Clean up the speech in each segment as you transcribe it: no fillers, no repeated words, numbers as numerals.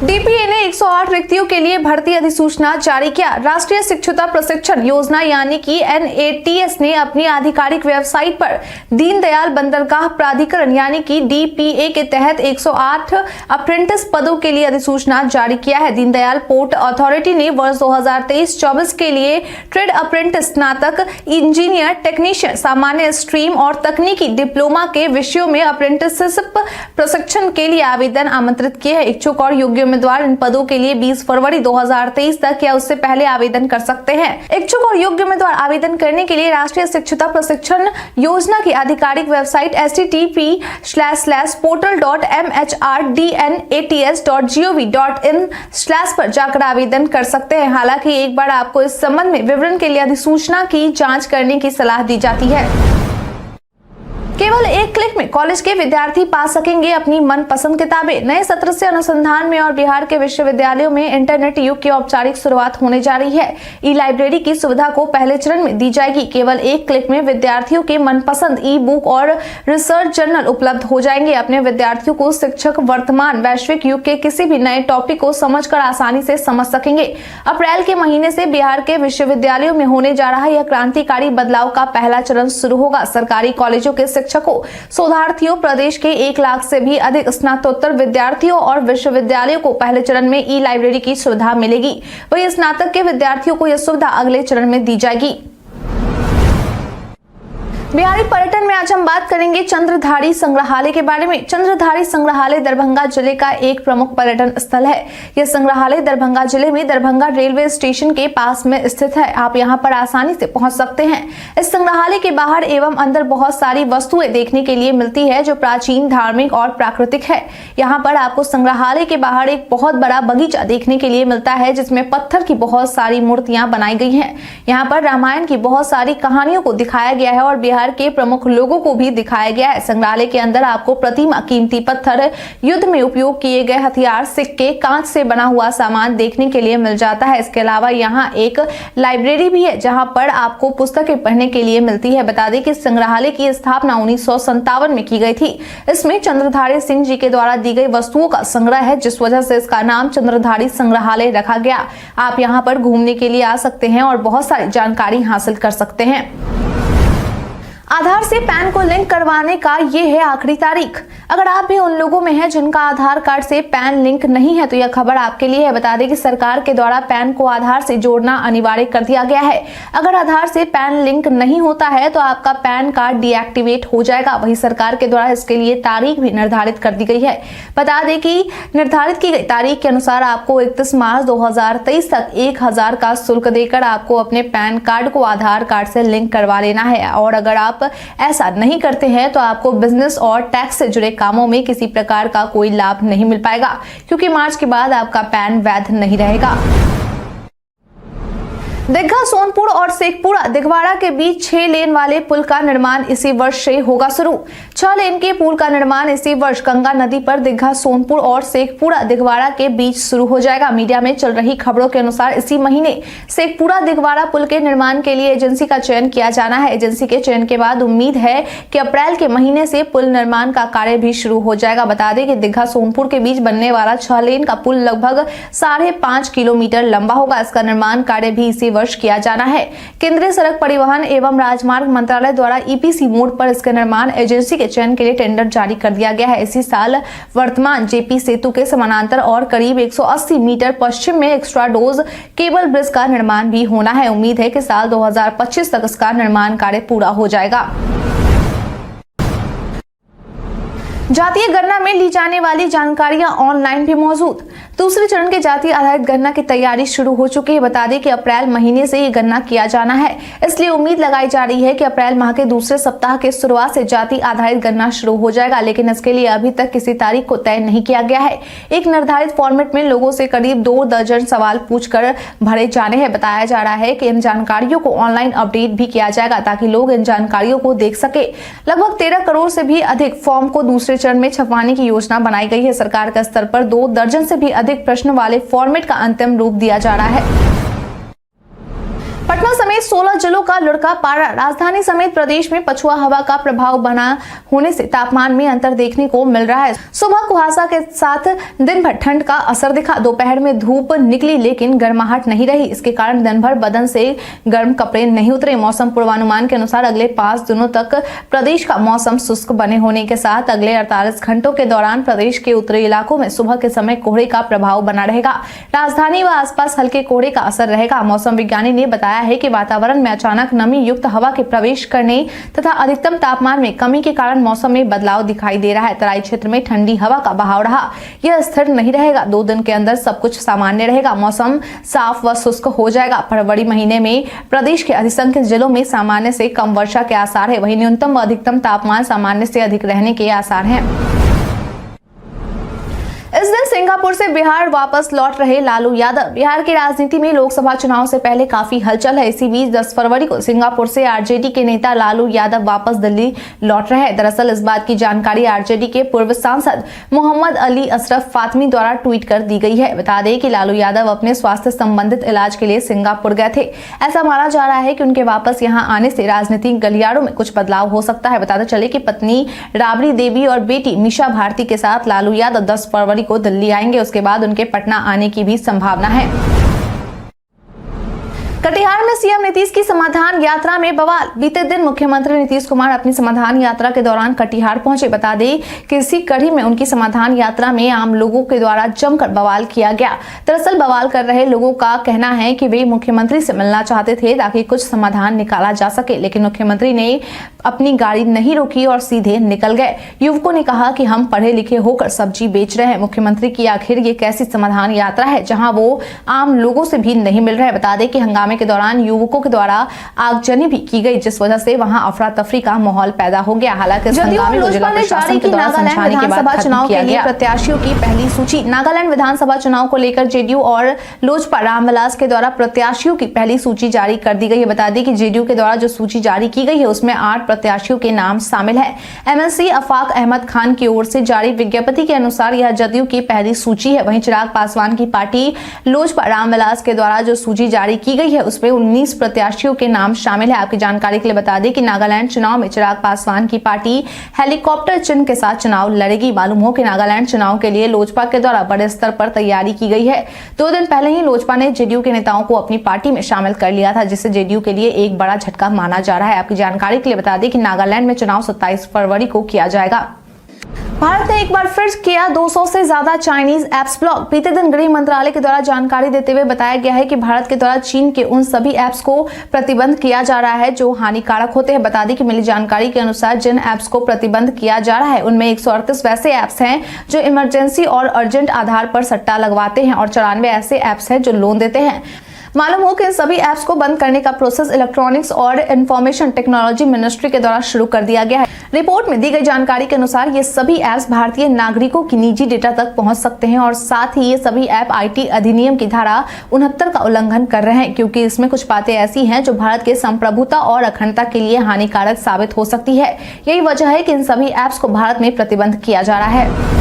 DPA ने 108 रिक्तियों के लिए भर्ती अधिसूचना जारी किया। राष्ट्रीय शिक्षुता प्रशिक्षण योजना यानी कि एनएटीएस ने अपनी आधिकारिक वेबसाइट पर दीनदयाल बंदरगाह प्राधिकरण यानी कि डीपीए के तहत 108 अप्रेंटिस पदों के लिए अधिसूचना जारी किया है। दीनदयाल पोर्ट अथॉरिटी ने वर्ष 2023-24 के लिए ट्रेड अप्रेंटिस, स्नातक, इंजीनियर, टेक्नीशियन, सामान्य स्ट्रीम और तकनीकी डिप्लोमा के विषयों में अप्रेंटिसशिप प्रशिक्षण के लिए आवेदन आमंत्रित किए हैं। इच्छुक और योग्य उम्मीदवार इन पदों के लिए 20 फरवरी 2023 तक या उससे पहले आवेदन कर सकते हैं। इच्छुक और योग्य उम्मीदवार आवेदन करने के लिए राष्ट्रीय शिक्षुता प्रशिक्षण योजना की आधिकारिक वेबसाइट http://portal.mhrDNATS.gov.in/ पर जाकर आवेदन कर सकते हैं। हालांकि एक बार आपको इस संबंध में विवरण के लिए अधिसूचना की जांच करने की सलाह दी जाती है। केवल एक क्लिक में कॉलेज के विद्यार्थी पा सकेंगे अपनी मनपसंद किताबें। नए सत्र से अनुसंधान में और बिहार के विश्वविद्यालयों में इंटरनेट युग की औपचारिक शुरुआत होने जा रही है। ई लाइब्रेरी की सुविधा को पहले चरण में दी जाएगी। केवल एक क्लिक में विद्यार्थियों के मनपसंद ई बुक और रिसर्च जर्नल उपलब्ध हो जाएंगे। अपने विद्यार्थियों को शिक्षक वर्तमान वैश्विक युग के किसी भी नए टॉपिक को समझकर आसानी से समझ सकेंगे। अप्रैल के महीने से बिहार के विश्वविद्यालयों में होने जा रहा यह क्रांतिकारी बदलाव का पहला चरण शुरू होगा। सरकारी कॉलेजों के शिक्षकों, शोधार्थियों, प्रदेश के 1 लाख से भी अधिक स्नातकोत्तर विद्यार्थियों और विश्वविद्यालयों को पहले चरण में ई लाइब्रेरी की सुविधा मिलेगी। वहीं स्नातक के विद्यार्थियों को यह सुविधा अगले चरण में दी जाएगी। बिहारी पर्यटन में आज हम बात करेंगे चंद्रधारी संग्रहालय के बारे में। चंद्रधारी संग्रहालय दरभंगा जिले का एक प्रमुख पर्यटन स्थल है। यह संग्रहालय दरभंगा जिले में दरभंगा रेलवे स्टेशन के पास में स्थित है। आप यहां पर आसानी से पहुंच सकते हैं। इस संग्रहालय के बाहर एवं अंदर बहुत सारी वस्तुएं देखने के लिए मिलती है जो प्राचीन, धार्मिक और प्राकृतिक है। यहाँ पर आपको संग्रहालय के बाहर एक बहुत बड़ा बगीचा देखने के लिए मिलता है जिसमें पत्थर की बहुत सारी मूर्तियां बनाई गई हैं। यहाँ पर रामायण की बहुत सारी कहानियों को दिखाया गया है और बिहार के प्रमुख लोगों को भी दिखाया गया है। संग्रहालय के अंदर आपको प्रतिमा, कीमती पत्थर, युद्ध में उपयोग किए गए हथियार, सिक्के, कांच से बना हुआ सामान देखने के लिए मिल जाता है। इसके अलावा यहाँ एक लाइब्रेरी भी है जहां पर आपको पुस्तकें पढ़ने के लिए मिलती है। बता दें कि संग्रहालय की स्थापना 1957 में की गई थी। इसमें चंद्रधारी सिंह जी के द्वारा दी गई वस्तुओं का संग्रह है जिस वजह से इसका नाम चंद्रधारी संग्रहालय रखा गया। आप यहाँ पर घूमने के लिए आ सकते हैं और बहुत सारी जानकारी हासिल कर सकते हैं। आधार से पैन को लिंक करवाने का ये है आखिरी तारीख। अगर आप भी उन लोगों में हैं जिनका आधार कार्ड से पैन लिंक नहीं है तो यह खबर आपके लिए है। बता दें कि सरकार के द्वारा पैन को आधार से जोड़ना अनिवार्य कर दिया गया है। अगर आधार से पैन लिंक नहीं होता है तो आपका पैन कार्ड डीएक्टिवेट हो जाएगा। वहीं सरकार के द्वारा इसके लिए तारीख भी निर्धारित कर दी गई है। बता दें कि निर्धारित की गई तारीख के अनुसार आपको 31 मार्च 2023 तक 1000 का शुल्क देकर आपको अपने पैन कार्ड को आधार कार्ड से लिंक करवा लेना है। और अगर आप ऐसा नहीं करते हैं तो आपको बिजनेस और टैक्स से जुड़े कामों में किसी प्रकार का कोई लाभ नहीं मिल पाएगा क्योंकि मार्च के बाद आपका पैन वैध नहीं रहेगा। दीघा, सोनपुर और शेखपुरा दिघवाड़ा के बीच 6 लेन वाले पुल का निर्माण इसी वर्ष से होगा शुरू। 6 लेन के पुल का निर्माण इसी वर्ष गंगा नदी पर दीघा, सोनपुर और शेखपुरा दिघवाड़ा के बीच शुरू हो जाएगा। मीडिया में चल रही खबरों के अनुसार इसी महीने शेखपुरा दिघवाड़ा पुल के निर्माण के लिए एजेंसी का चयन किया जाना है। एजेंसी के चयन के बाद उम्मीद है कि अप्रैल के महीने से पुल निर्माण का कार्य भी शुरू हो जाएगा। बता दें कि दीघा सोनपुर के बीच बनने वाला 6 लेन का पुल लगभग 5.5 किलोमीटर लंबा होगा। इसका निर्माण कार्य भी इसी वर्ष किया जाना है। केंद्रीय सड़क परिवहन एवं राजमार्ग मंत्रालय द्वारा ईपीसी मोड पर इसके निर्माण एजेंसी के चयन के लिए टेंडर जारी कर दिया गया है। इसी साल वर्तमान जेपी सेतु के समानांतर और करीब 180 मीटर पश्चिम में एक्स्ट्रा डोज केबल ब्रिज का निर्माण भी होना है। उम्मीद है कि साल 2025 तक इसका निर्माण कार्य पूरा हो जाएगा। जातीय गणना में ली जाने वाली जानकारियां ऑनलाइन भी मौजूद। दूसरे चरण के जातीय आधारित गणना की तैयारी शुरू हो चुकी है। बता दें कि अप्रैल महीने से ये गणना किया जाना है, इसलिए उम्मीद लगाई जा रही है कि अप्रैल माह के दूसरे सप्ताह के शुरुआत से जाति आधारित गणना शुरू हो जाएगा। लेकिन इसके लिए अभी तक किसी तारीख को तय नहीं किया गया है। एक निर्धारित फॉर्मेट में लोगों से करीब 2 दर्जन सवाल पूछकर भरे जाने हैं। बताया जा रहा है कि इन जानकारियों को ऑनलाइन अपडेट भी किया जाएगा ताकि लोग इन जानकारियों को देख सके। लगभग 13 करोड़ से भी अधिक फॉर्म को दूसरे चरण में छपवाने की योजना बनाई गई है। सरकार के स्तर पर 2 दर्जन से भी अधिक प्रश्न वाले फॉर्मेट का अंतिम रूप दिया जा रहा है। पटना समेत 16 जिलों का लुढ़का पारा। राजधानी समेत प्रदेश में पछुआ हवा का प्रभाव बना होने से तापमान में अंतर देखने को मिल रहा है। सुबह कुहासा के साथ दिन भर ठंड का असर दिखा। दोपहर में धूप निकली लेकिन गर्माहट नहीं रही। इसके कारण दिन भर बदन से गर्म कपड़े नहीं उतरे। मौसम पूर्वानुमान के अनुसार अगले 5 दिनों तक प्रदेश का मौसम शुष्क बने होने के साथ अगले 48 घंटों के दौरान प्रदेश के उत्तरी इलाकों में सुबह के समय कोहरे का प्रभाव बना रहेगा। राजधानी व आसपास हल्के कोहरे का असर रहेगा। मौसम विज्ञानी ने बताया है कि वातावरण में अचानक नमी युक्त हवा के प्रवेश करने तथा अधिकतम तापमान में कमी के कारण मौसम में बदलाव दिखाई दे रहा है। तराई क्षेत्र में ठंडी हवा का बहाव रहा। यह स्थिर नहीं रहेगा। 2 दिन के अंदर सब कुछ सामान्य रहेगा। मौसम साफ व शुष्क हो जाएगा। फरवरी महीने में प्रदेश के अधिसंख्य जिलों में सामान्य से कम वर्षा के आसार है। वहीं न्यूनतम व अधिकतम तापमान सामान्य से अधिक रहने के आसार हैं। इस दिन सिंगापुर से बिहार वापस लौट रहे लालू यादव। बिहार की राजनीति में लोकसभा चुनाव से पहले काफी हलचल है। इसी बीच 10 फरवरी को सिंगापुर से आरजेडी के नेता लालू यादव वापस दिल्ली लौट रहे हैं। दरअसल इस बात की जानकारी आरजेडी के पूर्व सांसद मोहम्मद अली अशरफ फातमी द्वारा ट्वीट कर दी गई है। बता दें कि लालू यादव अपने स्वास्थ्य संबंधित इलाज के लिए सिंगापुर गए थे। ऐसा माना जा रहा है कि उनके वापस यहाँ आने से राजनीतिक गलियारों में कुछ बदलाव हो सकता है। बताते चले कि पत्नी राबड़ी देवी और बेटी मीशा भारती के साथ लालू यादव 10 फरवरी को दिल्ली आएंगे। उसके बाद उनके पटना आने की भी संभावना है। कटिहार में सीएम नीतीश की समाधान यात्रा में बवाल। बीते दिन मुख्यमंत्री नीतीश कुमार अपनी समाधान यात्रा के दौरान कटिहार पहुंचे। बता दें कि इसी कड़ी में उनकी समाधान यात्रा में आम लोगों के द्वारा जमकर बवाल किया गया। दरअसल बवाल कर रहे लोगों का कहना है कि वे मुख्यमंत्री से मिलना चाहते थे ताकि कुछ समाधान निकाला जा सके, लेकिन मुख्यमंत्री ने अपनी गाड़ी नहीं रोकी और सीधे निकल गए। युवकों ने कहा कि हम पढ़े लिखे होकर सब्जी बेच रहे हैं। मुख्यमंत्री की आखिर ये कैसी समाधान यात्रा है जहां वो आम लोगों से भी नहीं मिल रहे। बता दें कि हंगामे के दौरान युवकों के द्वारा आगजनी भी की गई, जिस वजह से वहां अफरा तफरी का माहौल पैदा हो गया। हालांकि लोजपा ने जारी की नागालैंड विधानसभा चुनाव के लिए प्रत्याशियों की पहली सूची। नागालैंड विधानसभा चुनाव को लेकर जेडीयू और लोजपा रामविलास के द्वारा प्रत्याशियों की पहली सूची जारी कर दी गई है। बता दें कि जेडीयू के द्वारा जो सूची जारी की गई है उसमें 8 प्रत्याशियों के नाम शामिल है। एमएलसी अफाक अहमद खान की ओर से जारी विज्ञप्ति के अनुसार यह जदयू की पहली सूची है। वहीं चिराग पासवान की पार्टी लोजपा रामविलास के द्वारा जो सूची जारी की गई है उसमें 19 प्रत्याशियों के नाम शामिल है। आपकी जानकारी के लिए बता दें कि नागालैंड चुनाव में चिराग पासवान की पार्टी हेलीकॉप्टर चिन्ह के साथ चुनाव लड़ेगी। मालूम हो कि नागालैंड चुनाव के लिए लोजपा के द्वारा बड़े स्तर पर तैयारी की गई है। 2 दिन पहले ही लोजपा ने जेडीयू के नेताओं को अपनी पार्टी में शामिल कर लिया था, जिससे जेडीयू के लिए एक बड़ा झटका माना जा रहा है। आपकी जानकारी के लिए बता दें कि नागालैंड में चुनाव 27 फरवरी को किया जाएगा। भारत ने एक बार फिर किया 200 से ज्यादा चाइनीज ऐप्स ब्लॉक। बीते दिन गृह मंत्रालय के द्वारा जानकारी देते हुए बताया गया है कि भारत के द्वारा चीन के उन सभी ऐप्स को प्रतिबंध किया जा रहा है जो हानिकारक होते हैं। बता दें कि मिली जानकारी के अनुसार जिन ऐप्स को प्रतिबंध किया जा रहा है उनमें 138 वैसे ऐप्स हैं जो इमरजेंसी और अर्जेंट आधार पर सट्टा लगवाते हैं और 94 ऐसे ऐप्स हैं जो लोन देते हैं। मालूम हो कि इन सभी ऐप्स को बंद करने का प्रोसेस इलेक्ट्रॉनिक्स और इंफॉर्मेशन टेक्नोलॉजी मिनिस्ट्री के द्वारा शुरू कर दिया गया है। रिपोर्ट में दी गई जानकारी के अनुसार ये सभी ऐप्स भारतीय नागरिकों की निजी डेटा तक पहुंच सकते हैं और साथ ही ये सभी ऐप आईटी अधिनियम की धारा 69 का उल्लंघन कर रहे हैं, क्योंकि इसमें कुछ बातें ऐसी हैं जो भारत के संप्रभुता और अखंडता के लिए हानिकारक साबित हो सकती है। यही वजह है कि इन सभी ऐप्स को भारत में प्रतिबंध किया जा रहा है।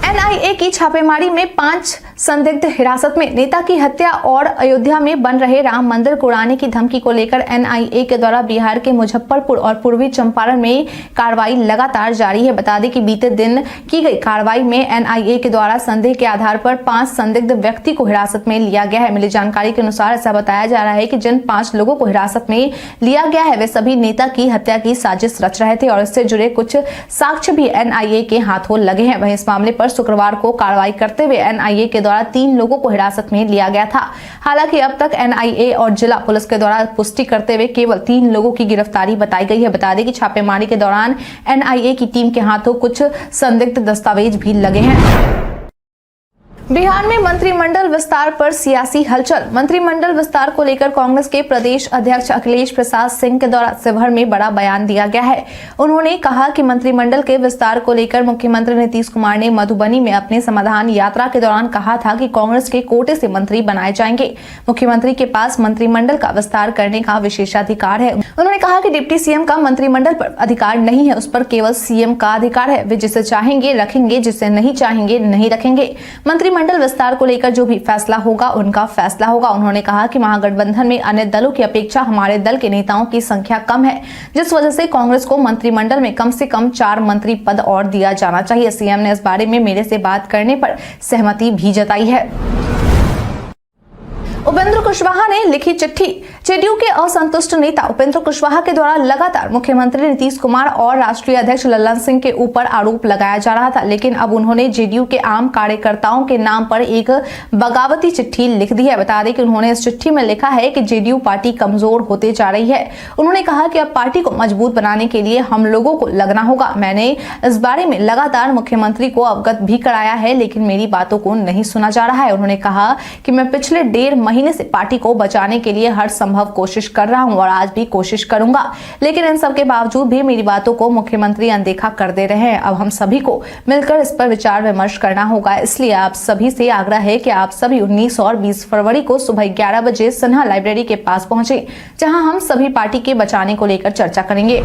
एनआईए की छापेमारी में 5 संदिग्ध हिरासत में। नेता की हत्या और अयोध्या में बन रहे राम मंदिर को उड़ाने की धमकी को लेकर एनआईए के द्वारा बिहार के मुजफ्फरपुर और पूर्वी चंपारण में कार्रवाई लगातार जारी है। बता दें कि बीते दिन की गई कार्रवाई में एनआईए के द्वारा संदेह के आधार पर 5 संदिग्ध व्यक्ति को हिरासत में लिया गया है। मिली जानकारी के अनुसार ऐसा बताया जा रहा है कि जिन 5 लोगों को हिरासत में लिया गया है वे सभी नेता की हत्या की साजिश रच रहे थे और इससे जुड़े कुछ साक्ष्य भी एनआईए के हाथों लगे हैं। वहीं इस मामले पर शुक्रवार को कार्रवाई करते हुए एनआईए के द्वारा 3 लोगों को हिरासत में लिया गया था। हालांकि अब तक एनआईए और जिला पुलिस के द्वारा पुष्टि करते हुए केवल 3 लोगों की गिरफ्तारी बताई गई है। बता दें कि छापेमारी के दौरान एनआईए की टीम के हाथों कुछ संदिग्ध दस्तावेज भी लगे हैं। बिहार में मंत्रिमंडल विस्तार पर सियासी हलचल। मंत्रिमंडल विस्तार को लेकर कांग्रेस के प्रदेश अध्यक्ष अखिलेश प्रसाद सिंह के द्वारा शिवहर में बड़ा बयान दिया गया है। उन्होंने कहा कि मंत्रिमंडल के विस्तार को लेकर मुख्यमंत्री नीतीश कुमार ने मधुबनी में अपने समाधान यात्रा के दौरान कहा था कि कांग्रेस के कोटे से मंत्री बनाए जाएंगे। मुख्यमंत्री के पास मंत्रिमंडल का विस्तार करने का विशेषाधिकार है। उन्होंने कहा कि डिप्टी सीएम का मंत्रिमंडल पर अधिकार नहीं है, उस पर केवल सीएम का अधिकार है। वे जिसे चाहेंगे रखेंगे, जिसे नहीं चाहेंगे नहीं रखेंगे। मंत्री मंत्रिमंडल विस्तार को लेकर जो भी फैसला होगा उनका फैसला होगा। उन्होंने कहा कि महागठबंधन में अन्य दलों की अपेक्षा हमारे दल के नेताओं की संख्या कम है, जिस वजह से कांग्रेस को मंत्रिमंडल में कम से कम 4 मंत्री पद और दिया जाना चाहिए। सीएम ने इस बारे में मेरे से बात करने पर सहमति भी जताई है। उपेंद्र कुशवाहा ने लिखी चिट्ठी। जेडीयू के असंतुष्ट नेता उपेंद्र कुशवाहा के द्वारा लगातार मुख्यमंत्री नीतीश कुमार और राष्ट्रीय अध्यक्ष लल्लन सिंह के ऊपर आरोप लगाया जा रहा था, लेकिन अब उन्होंने जेडीयू के आम कार्यकर्ताओं के नाम पर एक बगावती चिट्ठी लिख दी है। बता दें कि उन्होंने इस चिट्ठी में लिखा है कि जेडीयू पार्टी कमजोर होते जा रही है। उन्होंने कहा कि अब पार्टी को मजबूत बनाने के लिए हम लोगों को लगना होगा। मैंने इस बारे में लगातार मुख्यमंत्री को अवगत भी कराया है, लेकिन मेरी बातों को नहीं सुना जा रहा है। उन्होंने कहा कि मैं पिछले 1.5 महीने से पार्टी को बचाने के लिए हर संभव कोशिश कर रहा हूं और आज भी कोशिश करूंगा, लेकिन इन सब के बावजूद भी मेरी बातों को मुख्यमंत्री अनदेखा कर दे रहे हैं। अब हम सभी को मिलकर इस पर विचार विमर्श करना होगा। इसलिए आप सभी से आग्रह है कि आप सभी 19 और 20 फरवरी को सुबह 11 बजे सिन्हा लाइब्रेरी के पास पहुंचे, जहां हम सभी पार्टी के बचाने को लेकर चर्चा करेंगे।